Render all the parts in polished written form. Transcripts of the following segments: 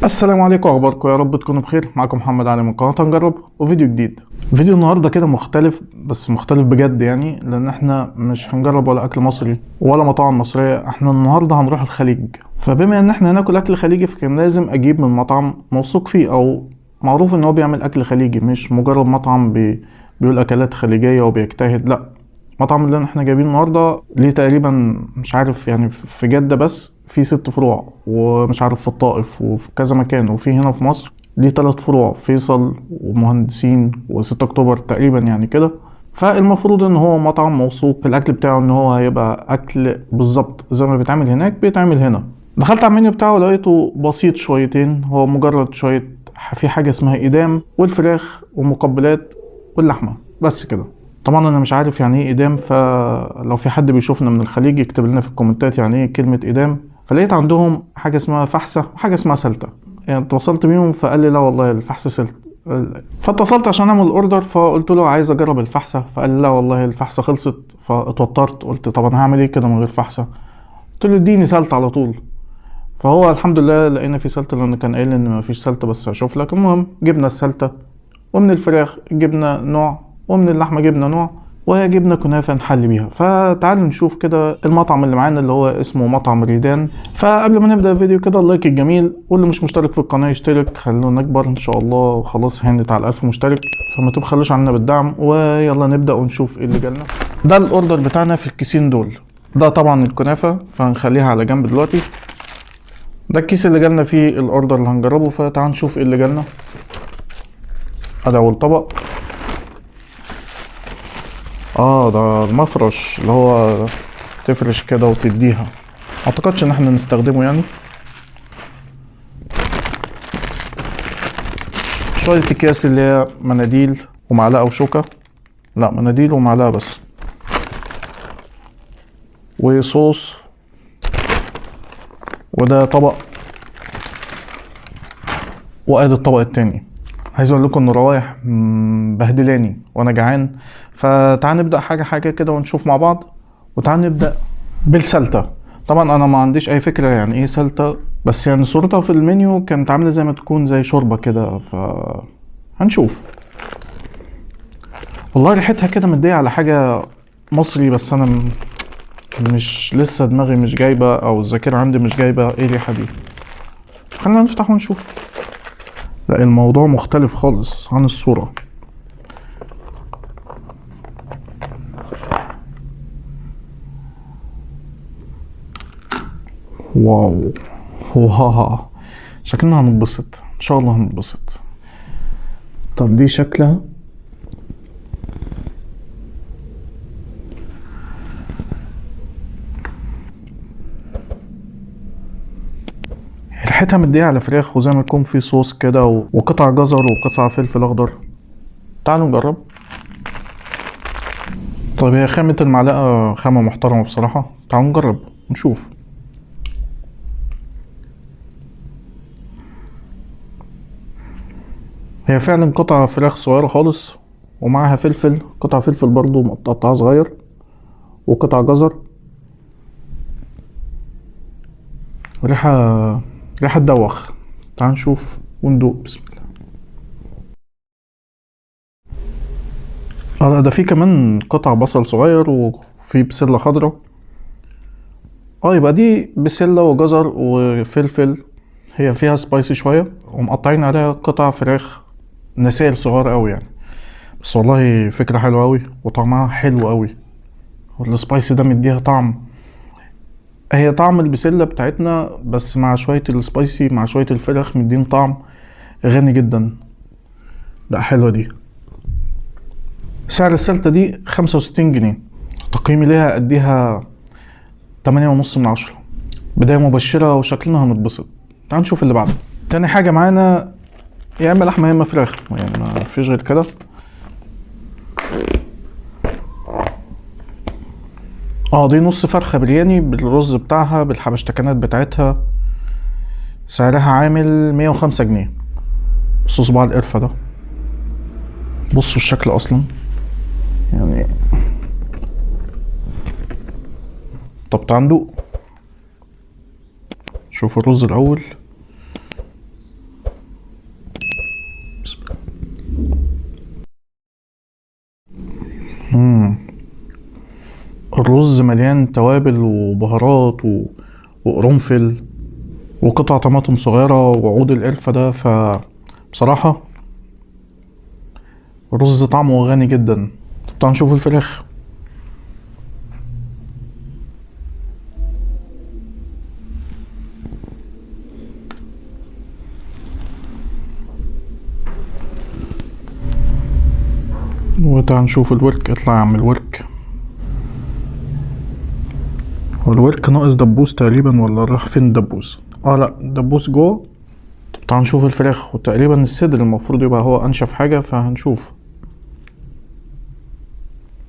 السلام عليكم، اخباركم؟ يا رب تكونوا بخير. معكم محمد علي من قناه نجرب وفيديو جديد. فيديو النهارده كده مختلف، بس مختلف بجد يعني، لان احنا مش هنجرب ولا اكل مصري ولا مطاعم مصريه. احنا النهارده هنروح الخليج، فبما ان احنا هناكل اكل خليجي فكان لازم اجيب من مطعم موثوق فيه او معروف ان هو بيعمل اكل خليجي، مش مجرد مطعم بيقول اكلات خليجيه وبيجتهد. لا، المطعم اللي احنا جايبينه النهارده ليه تقريبا مش عارف يعني في جدة بس في 6 فروع، ومش عارف في الطائف وفي كذا مكان، وفي هنا في مصر ليه 3 فروع، فيصل ومهندسين و6 اكتوبر تقريبا يعني كده. فالمفروض ان هو مطعم موثوق في الاكل بتاعه، ان هو هيبقى اكل بالظبط زي ما بيتعمل هناك بيتعمل هنا. دخلت على المنيو بتاعه لقيته بسيط شويتين، هو مجرد شوية في حاجة اسمها إدام والفراخ ومقبلات واللحمة بس كده. طبعا انا مش عارف يعني ايه ادام، فلو في حد بيشوفنا من الخليج يكتب لنا في الكومنتات يعني ايه كلمة ادام. فلقيت عندهم حاجة اسمها فحسة وحاجة اسمها سلتة، يعني اتصلت بيهم فقال لي لا والله الفحسة سلتة. فاتصلت عشان اعمل الاوردر، فقلت له عايز اجرب الفحسة، فقال لي لا والله الفحسة خلصت. فاتوترت قلت طب انا هعمل ايه كده من غير فحسة؟ قلت له اديني سلتة على طول. فهو الحمد لله لقينا في سلتة، لان كان قايل ان مفيش سلتة بس هشوف لك. المهم جبنا السلتة، ومن الفراخ جبنا نوع، ومن اللحمة جبنا نوع، وجبنا كنافة نحل بيها. فتعالوا نشوف كده المطعم اللي معانا اللي هو اسمه مطعم ريدان. فقبل ما نبدأ الفيديو كده اللايك الجميل، واللي مش مشترك في القناة يشترك، خلونا نكبر ان شاء الله. وخلاص هانت على 1000 مشترك، فما تبخلوش عننا بالدعم. ويلا نبدأ ونشوف ايه اللي جالنا. ده الاوردر بتاعنا في الكيسين دول. ده طبعا الكنافة فهنخليها على جنب دلوقتي. ده الكيس اللي جالنا فيه الاوردر اللي هنجربه. فتعال نشوف ايه اللي جالنا. ادي اول طبق. ده المفرش اللي هو تفرش كده وتديها. معتقدش ان احنا نستخدمه يعني. شوية اكياس اللي هي مناديل ومعلقة وشوكة. لا، مناديل ومعلقة بس. وصوص. وده طبق. وادي الطبق التاني. عايز اقول لكم ان روايح بهدلاني وانا جعان. فتعال نبدأ حاجة حاجة كده ونشوف مع بعض. وتعال نبدأ بالسلتة. طبعا انا ما عنديش اي فكرة يعني ايه سلتة، بس يعني صورتها في المنيو كانت عاملة زي ما تكون زي شوربة كده، هنشوف. والله ريحتها كده مدية على حاجة مصري، بس انا مش لسه دماغي مش جايبة او الذاكرة عندي مش جايبة ايه الريحة دي. خلينا نفتح ونشوف. لا، الموضوع مختلف خالص عن الصورة. واو واو، شكلنا هنتبسط ان شاء الله هنتبسط. طب دي شكلها ريحتها مدية على فراخ، وزي ما يكون في صوص كده وقطع جزر وقطع فلفل اخضر. تعالوا نجرب. طيب هي خامة المعلقة خامة محترمة بصراحة. تعالوا نجرب نشوف. هي فعلا قطع فراخ صغيرة خالص، ومعها فلفل، قطع فلفل برضو مقطعها صغير، وقطع جزر. ريحة تدوخ. تعال نشوف وندوق. بسم الله. لا، ده في كمان قطع بصل صغير وفي بسلة خضراء. يبقى دي بسلة وجزر وفلفل. هي فيها سبايسي شوية، ومقطعين عليها قطع فراخ نسائل صغار قوي يعني. بس والله فكرة حلوة قوي وطعمها حلو قوي، والسبايسي ده مديها طعم. هي طعم البسلة بتاعتنا بس مع شوية السبايسي مع شوية الفراخ مدين طعم غني جدا. لا، حلوة دي. سعر السلتة دي 65 جنيه. تقييمي ليها اديها 8.5 من 10. بداية مبشرة وشكلنا هنتبسط. تعال نشوف اللي بعده. تاني حاجة معانا يا اما لحمة يا اما فراخ، يعني ما فيش غير كده. دي نص فرخة برياني بالرز بتاعها بالحبشتكنات بتاعتها. سعرها عامل 105 جنيه. بصوا صباع القرفة ده، بصوا الشكل اصلا يعني. طب تعال ندوق. شوف الرز الاول. الرز مليان توابل وبهارات وقرنفل وقطع طماطم صغيرة وعود القرفة ده، فبصراحة الرز طعمه غني جدا. تعالوا نشوف الفراخ. وتعال نشوف الورك. اطلع يا عم الورك. والورك ناقص دبوس تقريبا، ولا راح فين الدبوس؟ لا دبوس جوه. طب تعال نشوف الفراخ. وتقريبا الصدر المفروض يبقى هو انشف حاجة، فهنشوف.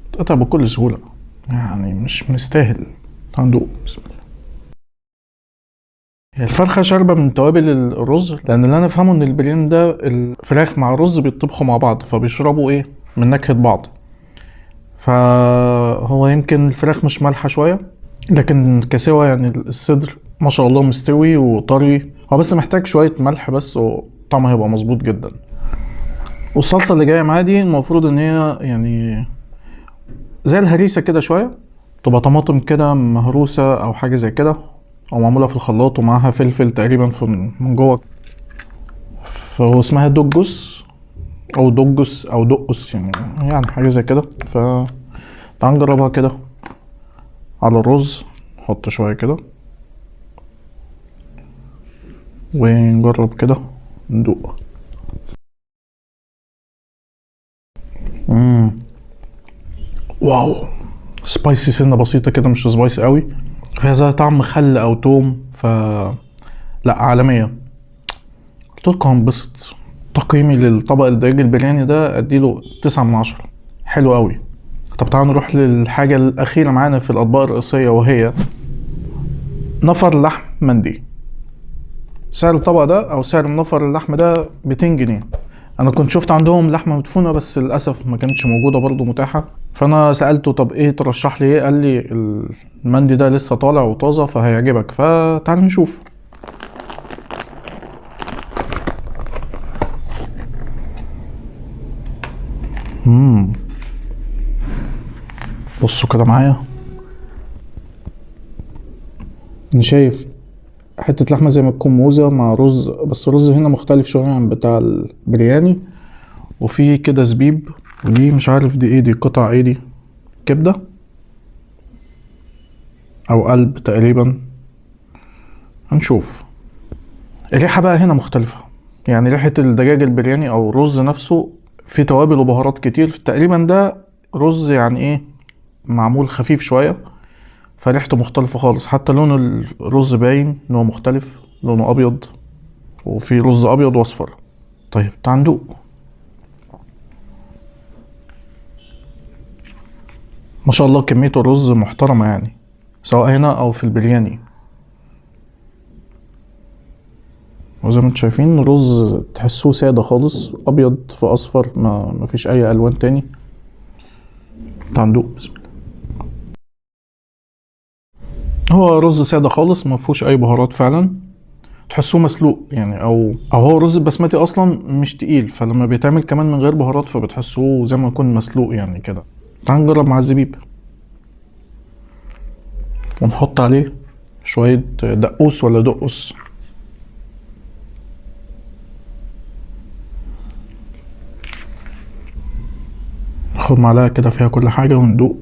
اتقطع بكل سهولة يعني، مش مستاهل. تعال ندوق. بسم الله. هي الفرخة شاربة من توابل الرز، لأن اللي أنا أفهمه إن البرياني ده الفراخ مع الرز بيطبخوا مع بعض، فبيشربوا إيه من نكهة بعض. فهو يمكن الفراخ مش مالحة شوية، لكن كسوى يعني الصدر ما شاء الله مستوي وطري. هو بس محتاج شوية ملح بس، وطعمه هيبقى مظبوط جدا. والصلصة اللي جاية معاه دي المفروض إن هي يعني زي الهريسة كده شوية، تبقى طماطم كده مهروسة أو حاجة زي كده، او معموله في الخلاط ومعاها فلفل تقريبا من جوه. فهو اسمها دجس او دجس او دقس يعني حاجه زي كده. تعال نجربها كده على الرز. نحط شويه كده ونجرب كده ندوق. واو، سبايسي سنه بسيطه كده، مش سبايسي قوي. فيها زي طعم خل او توم. لا عالميه. قلتلكوا هنبسط. تقييمي للطبق الدجاج البرياني ده اديله 9/10. حلو قوي. طب تعالوا نروح للحاجة الأخيرة معانا في الأطباق الرئيسية، وهي نفر لحم مندي. سعر الطبق ده أو سعر النفر اللحم ده 200 جنيه. أنا كنت شفت عندهم لحمة مدفونة بس للأسف ما كانتش موجودة برضو متاحة. فأنا سألته طب إيه ترشح لي إيه؟ قال لي المندي ده لسه طالع وطازة فهيعجبك، فتعال نشوف. بصوا كده معايا. أنا شايف حتة لحمة زي ما تكون موزة مع رز، بس الرز هنا مختلف شوية عن بتاع البرياني. وفي كده زبيب، ودي مش عارف دي ايه، دي قطع ايه، دي كبدة او قلب تقريبا. هنشوف. الريحة بقى هنا مختلفة، يعني ريحة الدجاج البرياني او الرز نفسه فيه توابل وبهارات كتير. تقريبا ده رز يعني ايه، معمول خفيف شوية، فريحته مختلفة خالص. حتى لون الرز باين ان هو مختلف، لونه ابيض، وفي رز ابيض واصفر. طيب تعال ندوق. ما شاء الله كمية الرز محترمة يعني، سواء هنا او في البرياني. وزي ما انتم شايفين رز تحسوه سادة خالص، ابيض في اصفر، ما فيش اي الوان تاني. تعال ندوق. بسم الله. هو رز سادة خالص، ما فيهوش اي بهارات فعلا. تحسوه مسلوق يعني، او هو الرز البسمتي اصلا مش تقيل، فلما بيتعمل كمان من غير بهارات فبتحسوه زي ما يكون مسلوق يعني كده. تعال نجرب مع الزبيب، ونحط عليه شوية دقوس ولا دقس. ناخد معلقة كده فيها كل حاجة وندوق.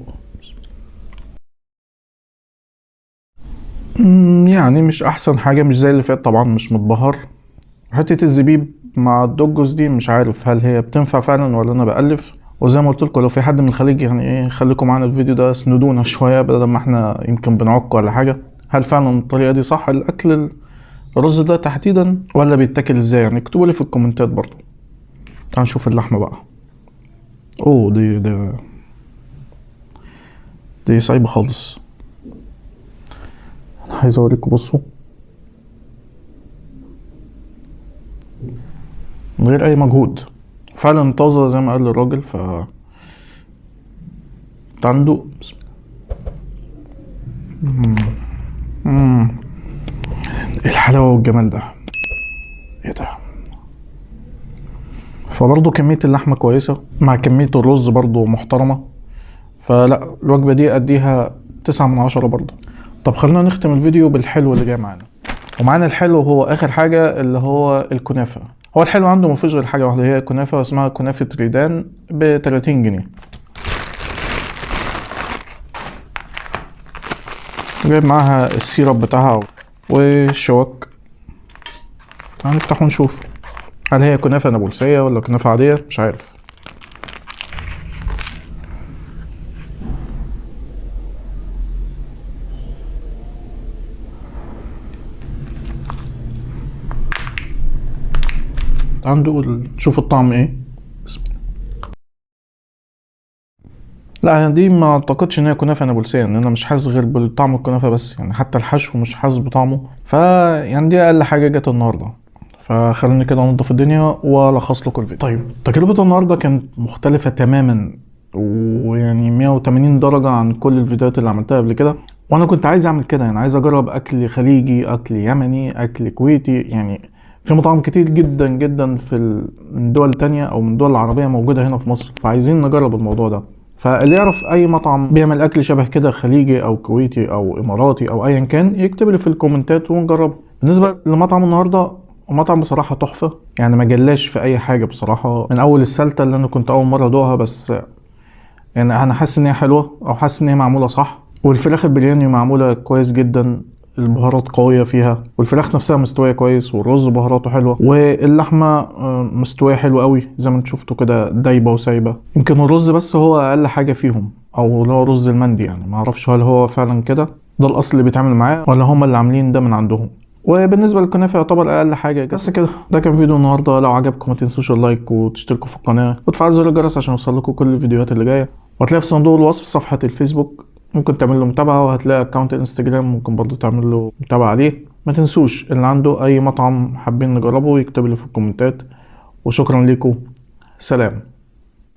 يعني مش احسن حاجة، مش زي اللي فات طبعا، مش متبهر. حتة الزبيب مع الدجوز دي مش عارف هل هي بتنفع فعلا ولا انا بألف. وزي ما قلت لكم، لو في حد من الخليج يعني ايه، خليكم معانا الفيديو ده، سندونا شوية بدل ما احنا يمكن بنعك ولا حاجة. هل فعلا الطريقة دي صح الاكل الرز ده تحديدا، ولا بيتاكل ازاي؟ يعني اكتبوا لي في الكومنتات برضو. تعال نشوف اللحمة بقى. اوه دي صعبة خالص. انا عايز اوريكم، بصوا، من غير اي مجهود، فعلا طازة زي ما قال الراجل. تعال ندوق. بسم الله. ايه الحلاوة والجمال ده، ايه ده. فبرضه كمية اللحمة كويسة مع كمية الرز برضه محترمة. فلا الوجبة دي اديها 9/10 برضه. طب خلينا نختم الفيديو بالحلو اللي جاي معانا. ومعانا الحلو هو اخر حاجة اللي هو الكنافة. هو الحلو عنده مفيش غير حاجة واحدة، هي كنافة اسمها كنافة ريدان ب30 جنيه. جايب معاها السيرب بتاعها والشوك. هنفتح ونشوف هل هي كنافة نابلسية ولا كنافة عادية، مش عارف. عنده نشوف الطعم ايه. بسم الله. لا دي ما اعتقدش ان هي كنافه نابلسيه، ان انا مش حاسس غير بطعم الكنافه بس، يعني حتى الحشو مش حاسس بطعمه. يعني دي اقل حاجه جت النهارده. فخليني كده انضف الدنيا والخص لكم الفيديو. طيب تجربه النهارده كانت مختلفه تماما، ويعني 180 درجه عن كل الفيديوهات اللي عملتها قبل كده. وانا كنت عايز اعمل كده، يعني عايز اجرب اكل خليجي، اكل يمني، اكل كويتي. يعني في مطاعم كتير جدا جدا من دول تانية او من دول العربيه موجوده هنا في مصر، فعايزين نجرب الموضوع ده. فاللي يعرف اي مطعم بيعمل اكل شبه كده، خليجي او كويتي او اماراتي او ايا كان، يكتب لي في الكومنتات ونجربه. بالنسبه لمطعم النهارده، مطعم بصراحه تحفه، يعني ما جلاش في اي حاجه بصراحه، من اول السلته اللي انا كنت اول مره ادوقها، بس يعني انا حاسس ان هي حلوه او حاسس ان هي معموله صح. والفراخ البرياني معموله كويس جدا، البهارات قويه فيها، والفراخ نفسها مستويه كويس، والرز بهاراته حلوه، واللحمه مستويه حلوه قوي زي ما انتم شفتوا كده، دايبه وسايبه. يمكن الرز بس هو اقل حاجه فيهم، او اللي هو رز المندي، يعني ما اعرفش هل هو فعلا كده ده الاصل اللي بيتعمل معاه ولا هم اللي عاملين ده من عندهم. وبالنسبه للكنافه يعتبر اقل حاجه. بس كده، ده كان فيديو النهارده. لو عجبكم ما تنسوش اللايك وتشتركوا في القناه وتفعلوا زر الجرس عشان يوصلكوا كل الفيديوهات اللي جايه. وهتلاقي في صندوق الوصف صفحه الفيسبوك، ممكن تعمل له متابعه، وهتلاقي اكونت الانستجرام ممكن برضو تعمل له متابعه عليه. ما تنسوش اللي عنده اي مطعم حابين نجربه يكتب لي في الكومنتات. وشكرا لكم، سلام.